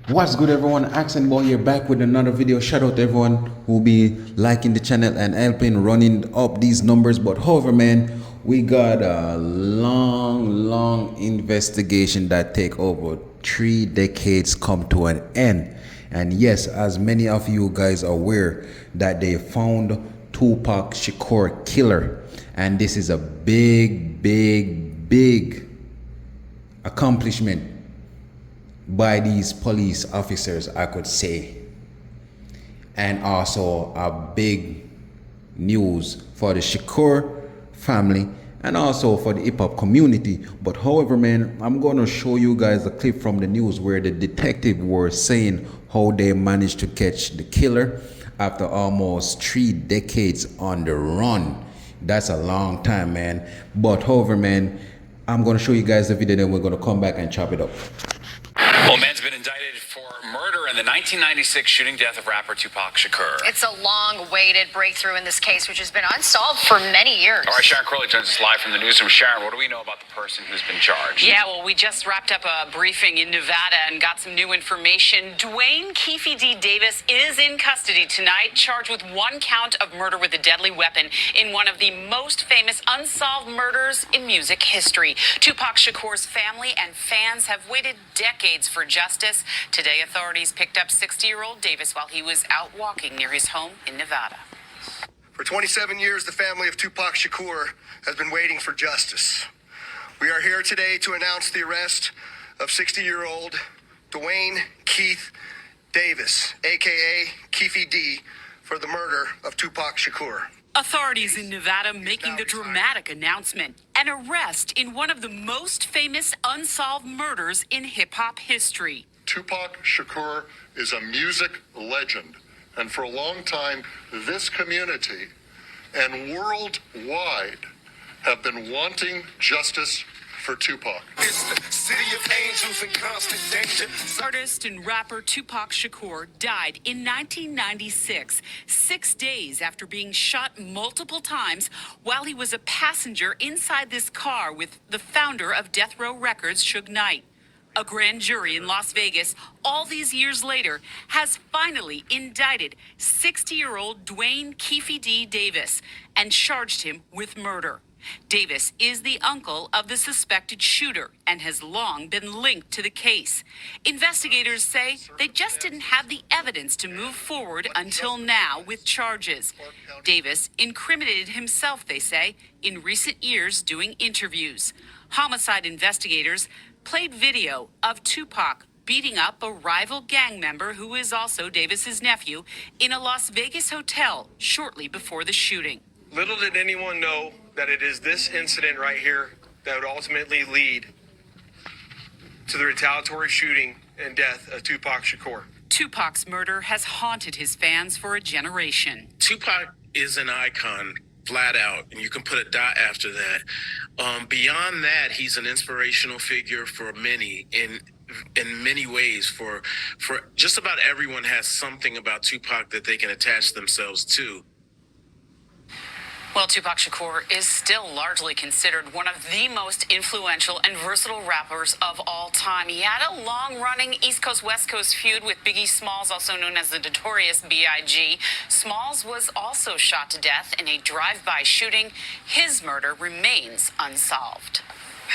What's good, everyone? Accent Boy here, back with another video. Shout out to everyone who will be liking the channel and helping running up these numbers. But however, man, we got a long investigation that take over 3 decades come to an end. And yes, as many of you guys are aware, that they found Tupac Shakur killer, and this is a big accomplishment by these police officers, I could say, and also a big news for the Shakur family and also for the hip-hop community. But however, man, I'm going to show you guys a clip from the news where the detective were saying how they managed to catch the killer after almost 3 decades on the run. That's a long time, man. But however, man, I'm going to show you guys the video, then we're going to come back and chop it up. Well, man's been indicted for murder in the 1996 shooting death of rapper Tupac Shakur. It's a long-awaited breakthrough in this case, which has been unsolved for many years. All right, Sharon Crowley joins us live from the newsroom. Sharon, what do we know about the person who's been charged? Yeah, well, we just wrapped up a briefing in Nevada and got some new information. Dwayne Keefe D. Davis is in custody tonight, charged with 1 count of murder with a deadly weapon in one of the most famous unsolved murders in music history. Tupac Shakur's family and fans have waited decades for justice. Today, authorities picked up 60-year-old Davis while he was out walking near his home in Nevada. For 27 years, the family of Tupac Shakur has been waiting for justice. We are here today to announce the arrest of 60-year-old Dwayne Keith Davis, a.k.a. Keefe D, for the murder of Tupac Shakur. Authorities in Nevada making the dramatic announcement, an arrest in one of the most famous unsolved murders in hip-hop history. Tupac Shakur is a music legend, and for a long time, this community and worldwide have been wanting justice for Tupac. It's the city of angels in constant danger. Artist and rapper Tupac Shakur died in 1996, 6 days after being shot multiple times while he was a passenger inside this car with the founder of Death Row Records, Suge Knight. A grand jury in Las Vegas, all these years later, has finally indicted 60-year-old Dwayne Keefe D. Davis and charged him with murder. Davis is the uncle of the suspected shooter and has long been linked to the case. Investigators say they just didn't have the evidence to move forward until now with charges. Davis incriminated himself, they say, in recent years doing interviews. Homicide investigators played video of Tupac beating up a rival gang member who is also Davis's nephew in a Las Vegas hotel shortly before the shooting. Little did anyone know that it is this incident right here that would ultimately lead to the retaliatory shooting and death of Tupac Shakur. Tupac's murder has haunted his fans for a generation. Tupac is an icon, flat out, and you can put a dot after that. Beyond that, he's an inspirational figure for many in many ways. For just about everyone has something about Tupac that they can attach themselves to. Well, Tupac Shakur is still largely considered one of the most influential and versatile rappers of all time. He had a long-running East Coast-West Coast feud with Biggie Smalls, also known as the notorious B.I.G. Smalls was also shot to death in a drive-by shooting. His murder remains unsolved.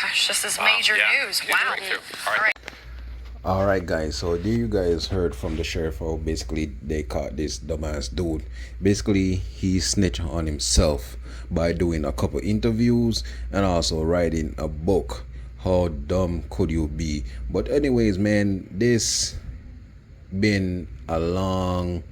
Gosh, this is major news. Wow. All right. All right, guys, so there you guys heard from the sheriff how basically they caught this dumbass dude. Basically, he snitched on himself by doing a couple interviews and also writing a book. How dumb could you be? But anyways, man, this been a long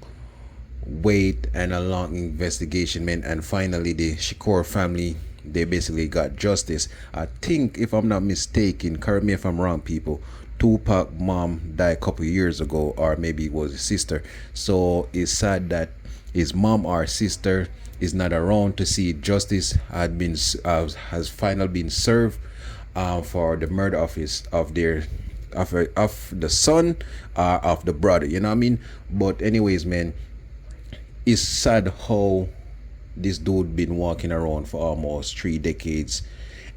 wait and a long investigation, man, and finally the Shakur family, they basically got justice. I think, if I'm not mistaken, correct me if I'm wrong, people, Tupac mom died a couple years ago, or maybe it was his sister. So it's sad that his mom or sister is not around to see justice has finally been served for the murder of the son of the brother. You know what I mean? But anyways, man, it's sad how this dude been walking around for almost 3 decades,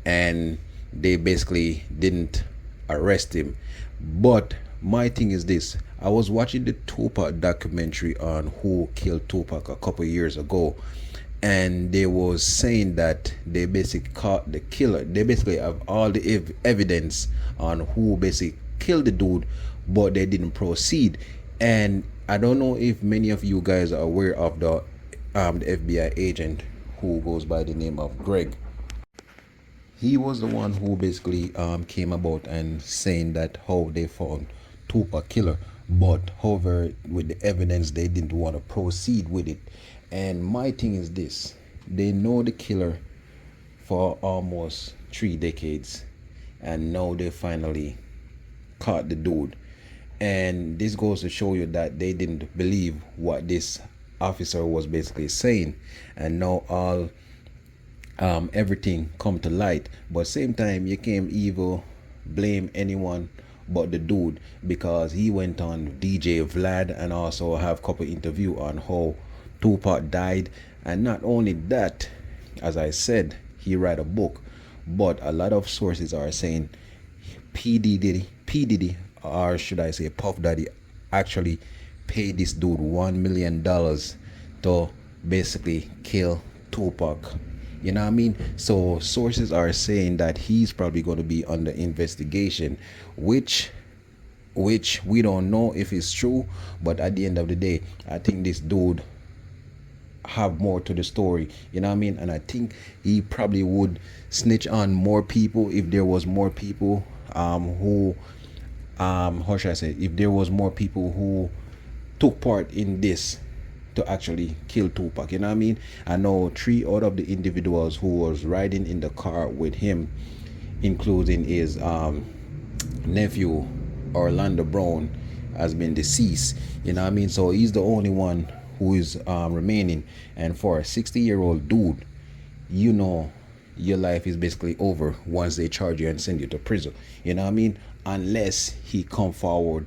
and they basically didn't arrest him. But my thing is this: I was watching the Tupac documentary on who killed Tupac a couple years ago, and they was saying that they basically caught the killer. They basically have all the evidence on who basically killed the dude, but they didn't proceed. And I don't know if many of you guys are aware of the FBI agent who goes by the name of Greg. He was the one who basically came about and saying that how they found Tupac killer, but however with the evidence they didn't want to proceed with it. And my thing is this: they know the killer for almost 3 decades, and now they finally caught the dude. And this goes to show you that they didn't believe what this officer was basically saying, and now all everything come to light. But same time, you can't even blame anyone but the dude, because he went on DJ Vlad and also have a couple interview on how Tupac died. And not only that, as I said, he write a book, but a lot of sources are saying P Diddy, or should I say Puff Daddy, actually paid this dude $1 million to basically kill Tupac. You know what I mean? So sources are saying that he's probably going to be under investigation, which we don't know if it's true. But at the end of the day, I think this dude have more to the story. You know what I mean? And I think he probably would snitch on more people if there was more people who how should I say, if there was more people who took part in this to actually kill Tupac. You know what I mean? I know 3 out of the individuals who was riding in the car with him, including his nephew Orlando Brown, has been deceased. You know what I mean? So he's the only one who is remaining. And for a 60-year-old dude, you know your life is basically over once they charge you and send you to prison. You know what I mean? Unless he come forward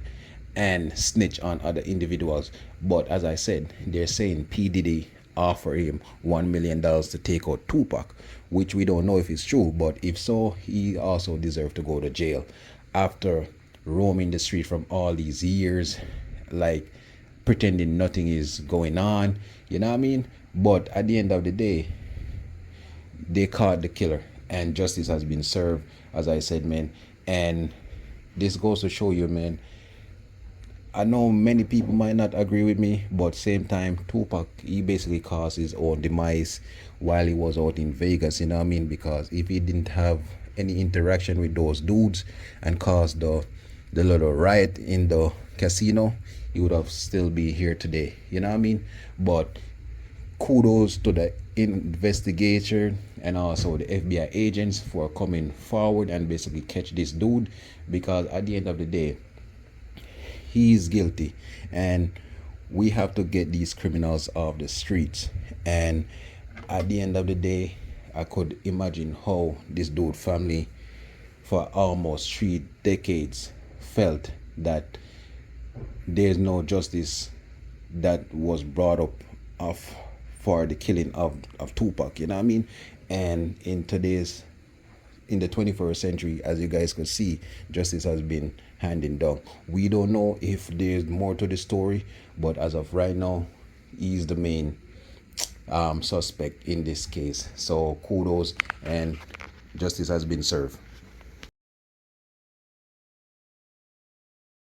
and snitch on other individuals. But as I said, they're saying P Diddy offer him $1 million to take out Tupac, which we don't know if it's true. But if so, he also deserves to go to jail after roaming the street from all these years, like pretending nothing is going on. You know what I mean? But at the end of the day, they caught the killer and justice has been served, as I said, man. And this goes to show you, man, I know many people might not agree with me, but same time, Tupac, he basically caused his own demise while he was out in Vegas, you know what I mean? Because if he didn't have any interaction with those dudes and caused the little riot in the casino, he would have still be here today, you know what I mean? But kudos to the investigator and also the FBI agents for coming forward and basically catch this dude, because at the end of the day, he's guilty, and we have to get these criminals off the streets. And at the end of the day, I could imagine how this dude family for almost 3 decades felt that there's no justice that was brought up of for the killing of Tupac, you know what I mean? And in the 21st century, as you guys could see, justice has been handed down. We don't know if there's more to the story, but as of right now, he's the main suspect in this case. So kudos, and justice has been served.